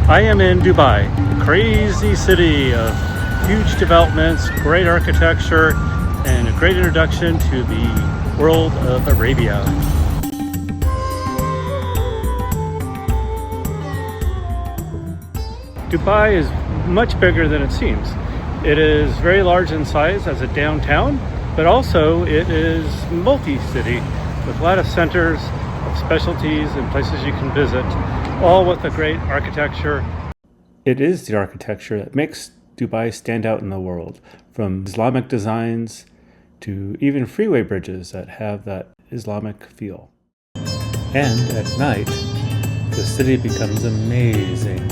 I am in Dubai, a crazy city of huge developments, great architecture, and a great introduction to the world of Arabia. Dubai is much bigger than it seems. It is very large in size as a downtown, but also it is multi-city with a lot of centers of specialties and places you can visit, all with a great architecture. It is the architecture that makes Dubai stand out in the world, from Islamic designs to even freeway bridges that have that Islamic feel. And at night, the city becomes amazing.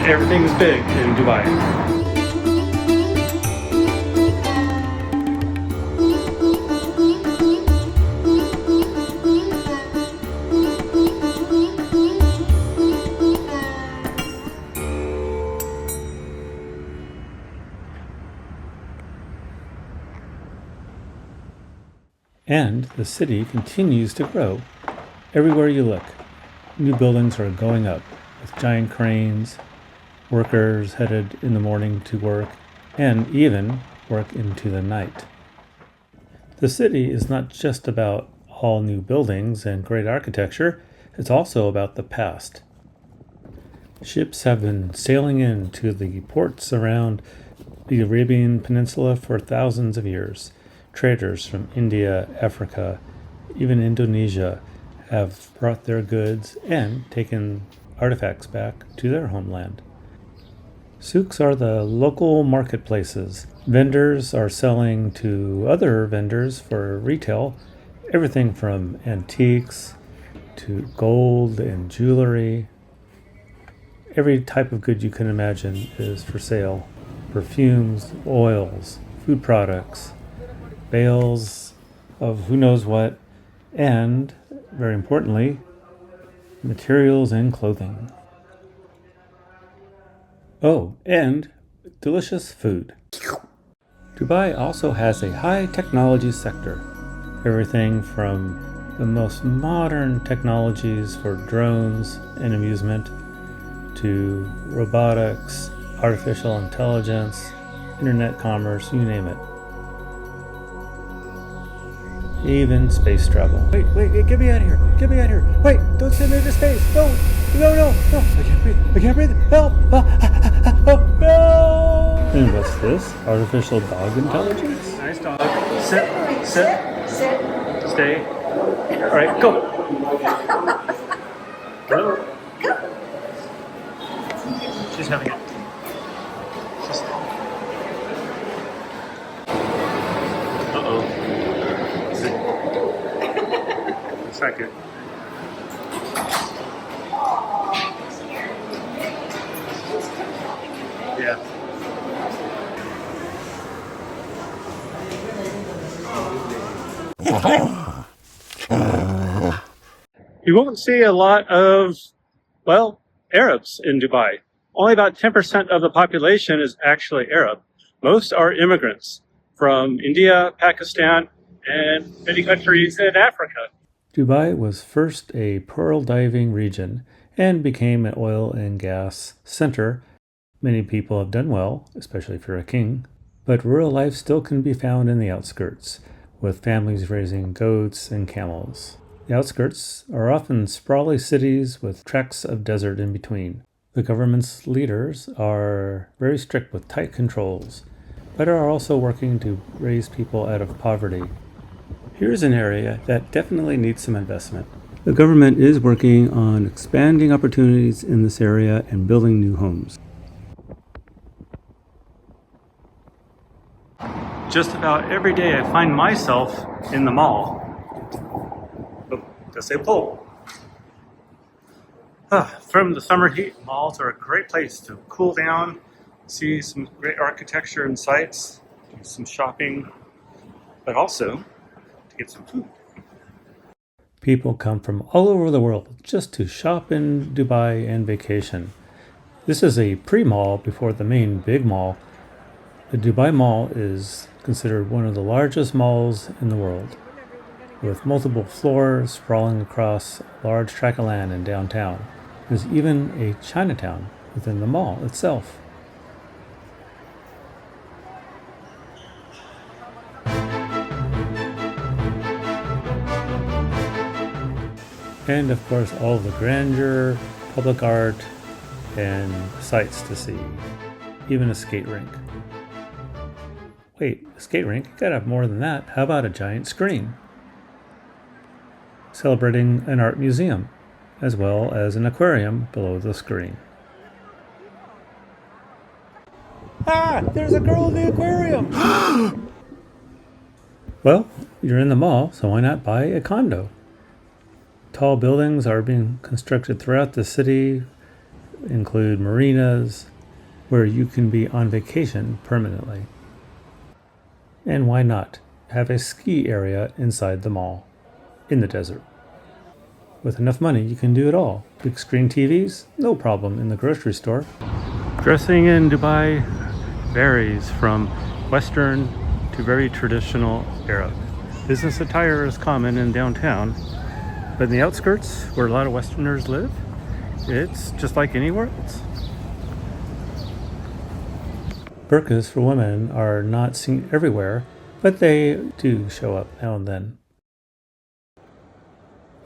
Everything's big in Dubai. And the city continues to grow. Everywhere you look, new buildings are going up with giant cranes, workers headed in the morning to work, and even work into the night. The city is not just about all new buildings and great architecture, it's also about the past. Ships have been sailing into the ports around the Arabian Peninsula for thousands of years. Traders from India, Africa, even Indonesia have brought their goods and taken artifacts back to their homeland. Souks are the local marketplaces. Vendors are selling to other vendors for retail, everything from antiques to gold and jewelry. Every type of good you can imagine is for sale. Perfumes, oils, food products, bales of who knows what, and, very importantly, materials and clothing. Oh, and delicious food. Dubai also has a high technology sector. Everything from the most modern technologies for drones and amusement to robotics, artificial intelligence, internet commerce, you name it. Even space travel. Wait, get me out of here. Get me out of here. Wait, don't send me to space. No. I can't breathe. Help. No. And what's this? Artificial dog intelligence? Nice dog. Sit. Stay. All right, go. Go. She's having it. It's not good. Yeah. You won't see a lot of, Arabs in Dubai. Only about 10% of the population is actually Arab. Most are immigrants from India, Pakistan, and many countries in Africa. Dubai was first a pearl diving region and became an oil and gas center. Many people have done well, especially if you're a king, but rural life still can be found in the outskirts, with families raising goats and camels. The outskirts are often sprawly cities with tracts of desert in between. The government's leaders are very strict with tight controls, but are also working to raise people out of poverty. Here's an area that definitely needs some investment. The government is working on expanding opportunities in this area and building new homes. Just about every day I find myself in the mall. Oh, guess they pull. From the summer heat, malls are a great place to cool down, see some great architecture and sights, do some shopping, but also to get some food. People come from all over the world just to shop in Dubai and vacation. This is a pre-mall before the main big mall. The Dubai Mall is considered one of the largest malls in the world, with multiple floors sprawling across a large tract of land in downtown. There's even a Chinatown within the mall itself. And of course, all the grandeur, public art, and sights to see. Even a skate rink. Wait, a skate rink? You gotta have more than that. How about a giant screen? Celebrating an art museum, as well as an aquarium below the screen. There's a girl in the aquarium! Well, you're in the mall, so why not buy a condo? Tall buildings are being constructed throughout the city, include marinas, where you can be on vacation permanently. And why not have a ski area inside the mall, in the desert? With enough money, you can do it all. Big screen TVs, no problem in the grocery store. Dressing in Dubai varies from Western to very traditional Arab. Business attire is common in downtown, but in the outskirts, where a lot of Westerners live, it's just like anywhere else. Burqas for women are not seen everywhere, but they do show up now and then.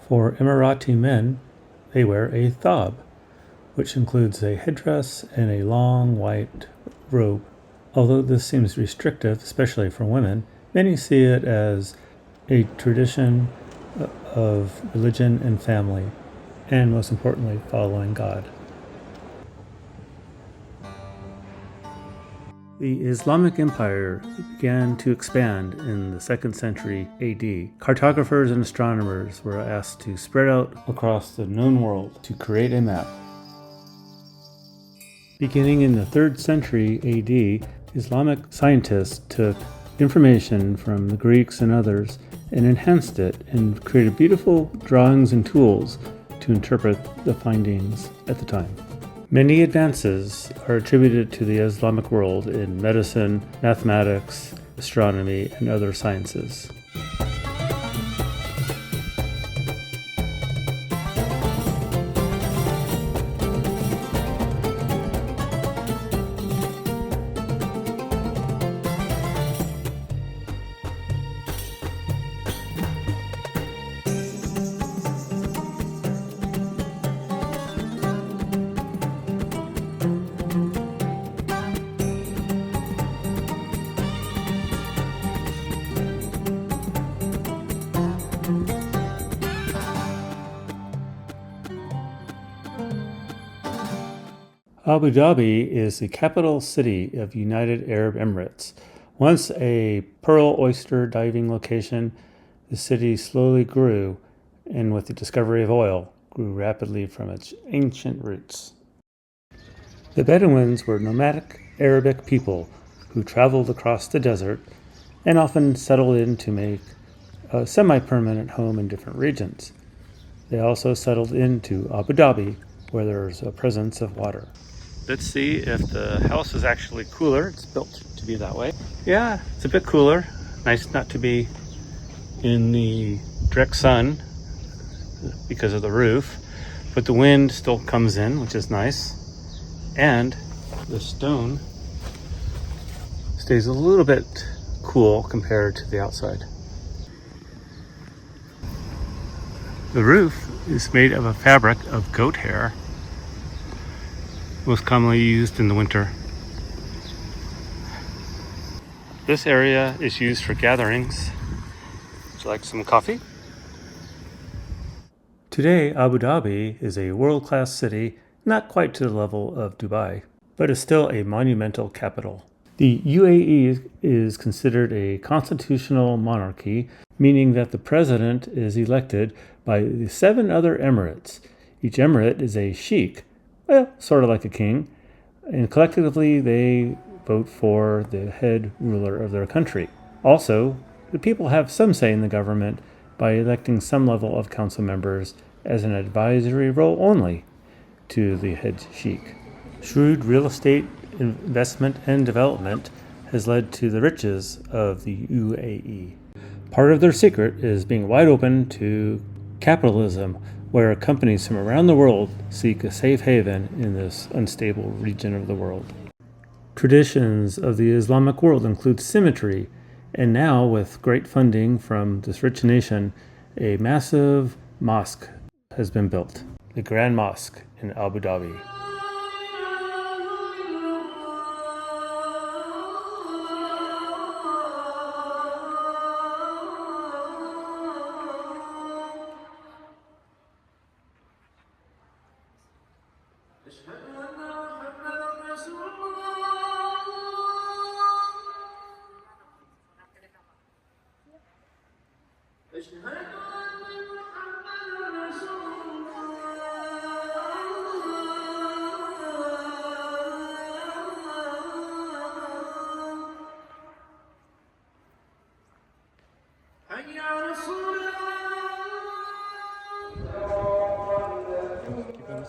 For Emirati men, they wear a thawb, which includes a headdress and a long white robe. Although this seems restrictive, especially for women, many see it as a tradition of religion and family, and most importantly, following God. The Islamic Empire began to expand in the 2nd century AD. Cartographers and astronomers were asked to spread out across the known world to create a map. Beginning in the 3rd century AD, Islamic scientists took information from the Greeks and others and enhanced it and created beautiful drawings and tools to interpret the findings at the time. Many advances are attributed to the Islamic world in medicine, mathematics, astronomy, and other sciences. Abu Dhabi is the capital city of United Arab Emirates. Once a pearl oyster diving location, the city slowly grew, and with the discovery of oil, grew rapidly from its ancient roots. The Bedouins were nomadic Arabic people who traveled across the desert and often settled in to make a semi-permanent home in different regions. They also settled into Abu Dhabi, where there's a presence of water. Let's see if the house is actually cooler. It's built to be that way. Yeah, it's a bit cooler. Nice not to be in the direct sun because of the roof, but the wind still comes in, which is nice. And the stone stays a little bit cool compared to the outside. The roof is made of a fabric of goat hair, most commonly used in the winter. This area is used for gatherings. Would you like some coffee? Today, Abu Dhabi is a world-class city, not quite to the level of Dubai, but is still a monumental capital. The UAE is considered a constitutional monarchy, meaning that the president is elected by the 7 other emirates. Each emirate is a sheikh, sort of like a king, and collectively they vote for the head ruler of their country. Also, the people have some say in the government by electing some level of council members as an advisory role only to the head sheikh. Shrewd real estate investment and development has led to the riches of the UAE. Part of their secret is being wide open to capitalism, where companies from around the world seek a safe haven in this unstable region of the world. Traditions of the Islamic world include symmetry, and now, with great funding from this rich nation, a massive mosque has been built, the Grand Mosque in Abu Dhabi.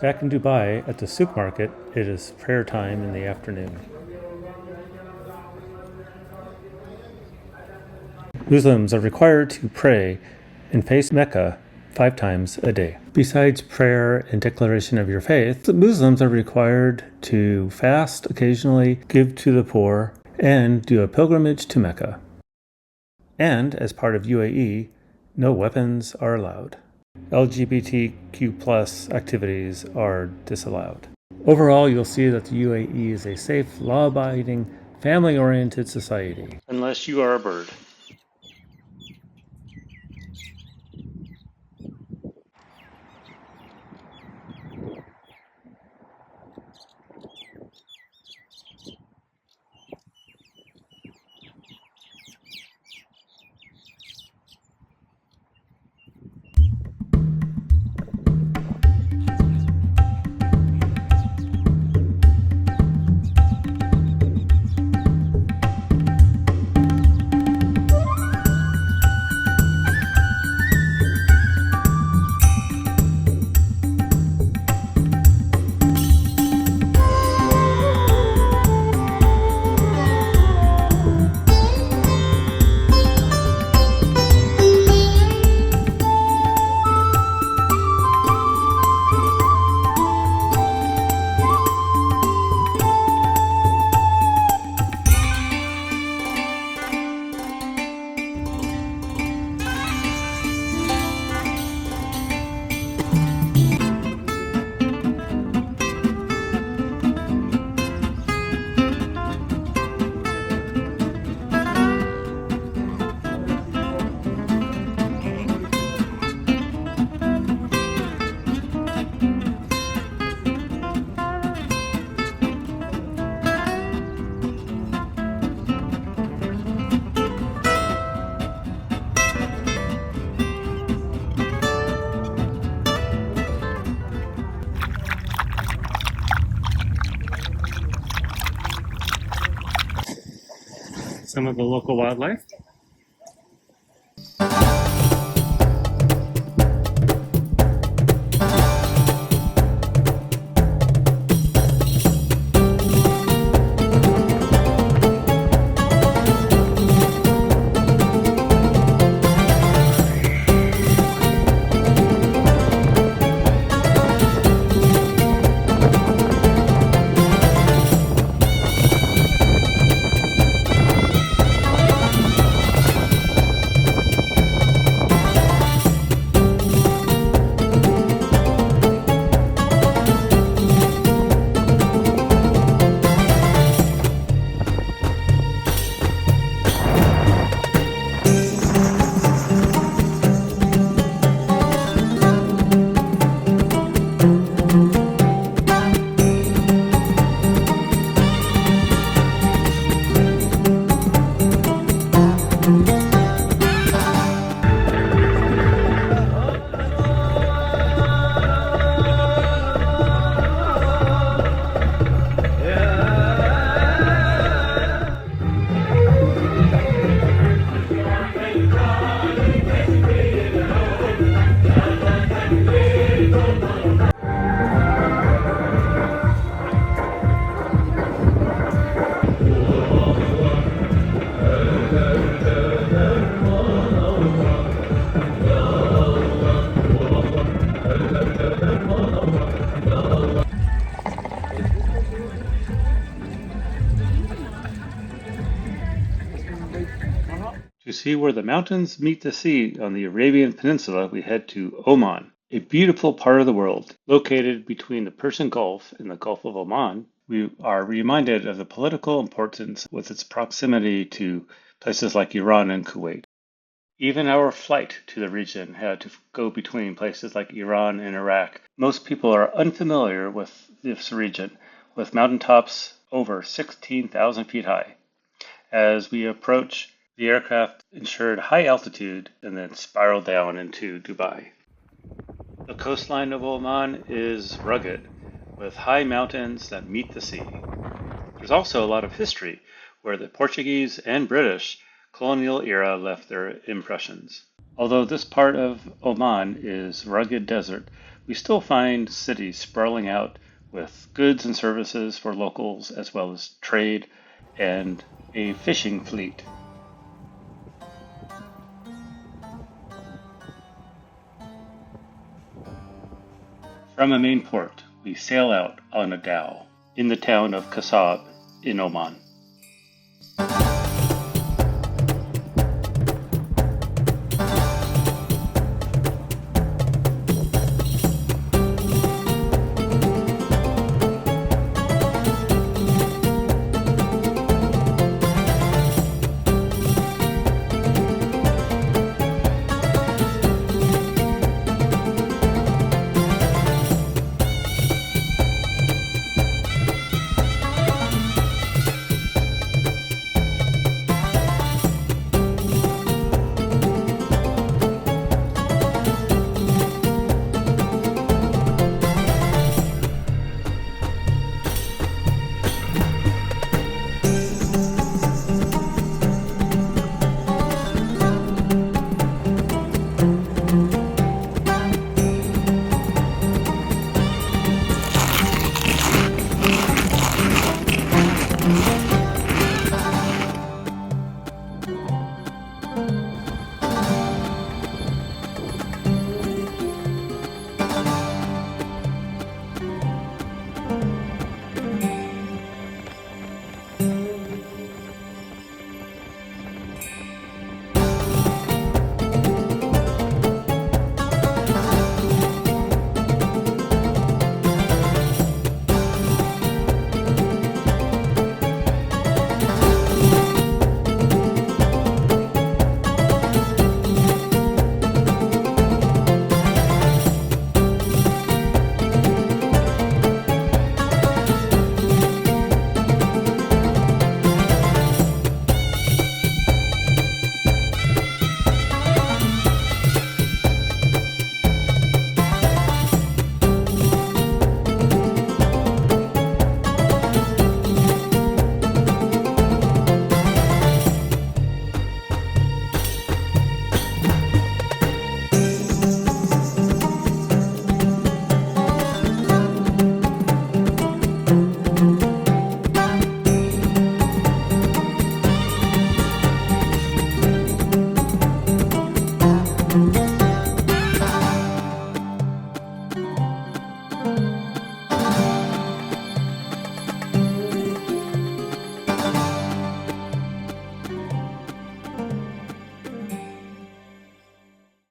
Back in Dubai, at the supermarket, it is prayer time in the afternoon. Muslims are required to pray and face Mecca 5 times a day. Besides prayer and declaration of your faith, Muslims are required to fast occasionally, give to the poor, and do a pilgrimage to Mecca. And as part of UAE, no weapons are allowed. LGBTQ+ activities are disallowed. Overall, you'll see that the UAE is a safe, law-abiding, family-oriented society. Unless you are a bird. Some of the local wildlife. To see where the mountains meet the sea on the Arabian Peninsula, we head to Oman, a beautiful part of the world. Located between the Persian Gulf and the Gulf of Oman, we are reminded of the political importance with its proximity to places like Iran and Kuwait. Even our flight to the region had to go between places like Iran and Iraq. Most people are unfamiliar with this region, with mountaintops over 16,000 feet high. As we approach, the aircraft ensured high altitude and then spiraled down into Dubai. The coastline of Oman is rugged, with high mountains that meet the sea. There's also a lot of history, where the Portuguese and British colonial era left their impressions. Although this part of Oman is rugged desert, we still find cities sprawling out with goods and services for locals, as well as trade and a fishing fleet. From a main port, we sail out on a dhow in the town of Kasab in Oman.